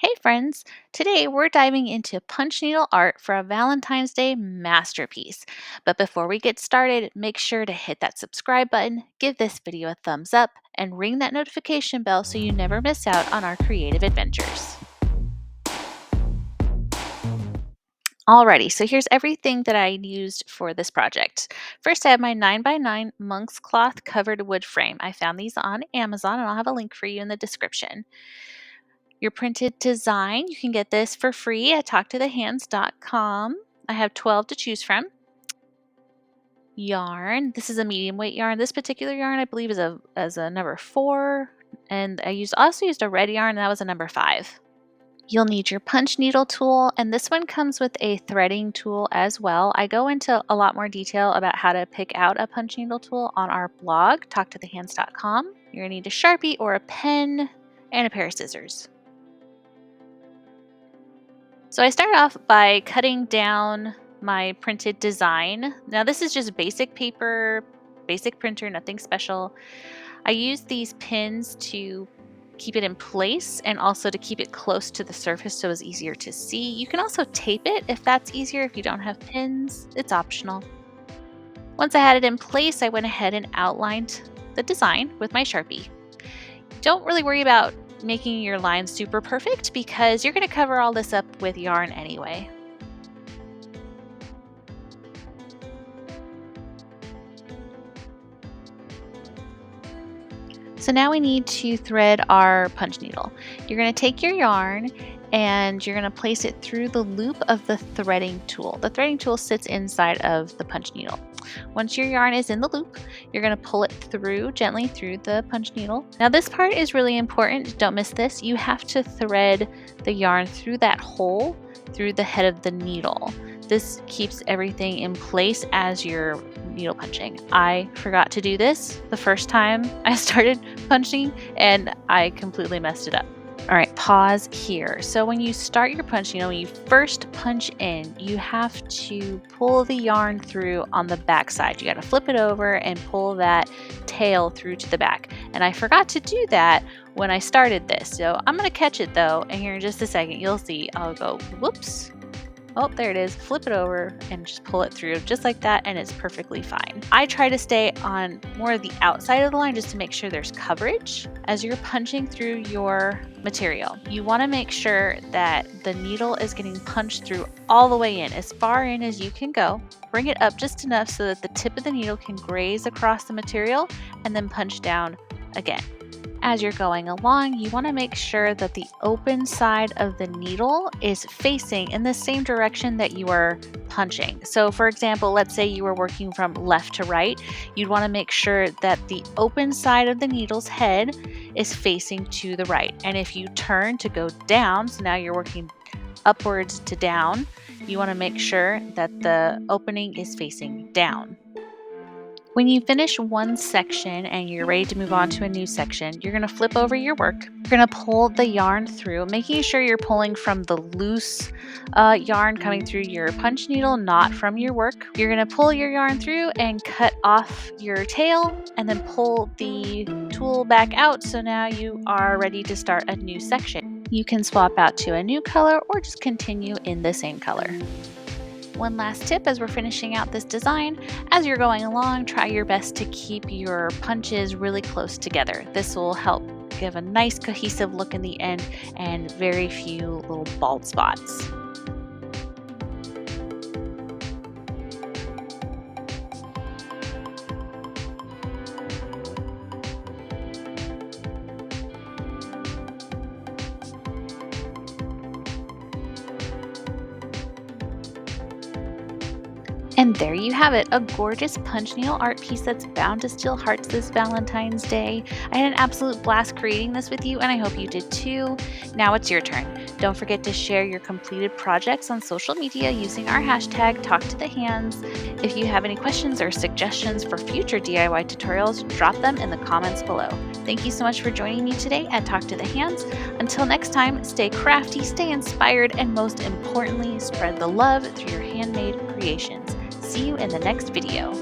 Hey friends, today we're diving into punch needle art for a Valentine's Day masterpiece. But before we get started, make sure to hit that subscribe button, give this video a thumbs up, and ring that notification bell so you never miss out on our creative adventures. Alrighty, so here's everything that I used for this project. First, I have my 9x9 monk's cloth covered wood frame. I found these on Amazon and I'll have a link for you in the description. Your printed design, you can get this for free at talktothehands.com. I have 12 to choose from. Yarn. This is a medium weight yarn. This particular yarn I believe is a number 4. And I also used a red yarn, and that was a number 5. You'll need your punch needle tool, and this one comes with a threading tool as well. I go into a lot more detail about how to pick out a punch needle tool on our blog, talktothehands.com. You're going to need a Sharpie or a pen and a pair of scissors. So I start off by cutting down my printed design. Now this is just basic paper, basic printer, nothing special. I use these pins to keep it in place and also to keep it close to the surface so it's easier to see. You can also tape it if that's easier. If you don't have pins, it's optional. Once I had it in place, I went ahead and outlined the design with my Sharpie. Don't really worry about making your lines super perfect because you're going to cover all this up with yarn anyway. So now we need to thread our punch needle. You're going to take your yarn and you're going to place it through the loop of the threading tool. The threading tool sits inside of the punch needle. Once your yarn is in the loop, you're going to pull it through gently through the punch needle. Now this part is really important. Don't miss this. You have to thread the yarn through that hole through the head of the needle. This keeps everything in place as you're needle punching. I forgot to do this the first time I started punching and I completely messed it up. All right, pause here. So when you start your punch needle, when you first punch in, you have to pull the yarn through on the back side. You got to flip it over and pull that tail through to the back. And I forgot to do that when I started this. So I'm going to catch it though, and here in just a second, you'll see I'll go, whoops. Oh, there it is. Flip it over and just pull it through just like that, and it's perfectly fine. I try to stay on more of the outside of the line just to make sure there's coverage as you're punching through your material. You want to make sure that the needle is getting punched through all the way in, as far in as you can go. Bring it up just enough so that the tip of the needle can graze across the material and then punch down again. As you're going along, you want to make sure that the open side of the needle is facing in the same direction that you are punching. So for example, let's say you were working from left to right, you'd want to make sure that the open side of the needle's head is facing to the right. And if you turn to go down, so now you're working upwards to down, you want to make sure that the opening is facing down. When you finish one section and you're ready to move on to a new section, you're going to flip over your work. You're going to pull the yarn through, making sure you're pulling from the loose yarn coming through your punch needle, not from your work. You're going to pull your yarn through and cut off your tail and then pull the tool back out. So now you are ready to start a new section. You can swap out to a new color or just continue in the same color. One last tip as we're finishing out this design, as you're going along, try your best to keep your punches really close together. This will help give a nice cohesive look in the end and very few little bald spots. And there you have it, a gorgeous punch needle art piece that's bound to steal hearts this Valentine's Day. I had an absolute blast creating this with you, and I hope you did too. Now it's your turn. Don't forget to share your completed projects on social media using our hashtag #TalkToTheHands. If you have any questions or suggestions for future DIY tutorials, drop them in the comments below. Thank you so much for joining me today at Talk to the Hands. Until next time, stay crafty, stay inspired, and most importantly, spread the love through your handmade creations. See you in the next video.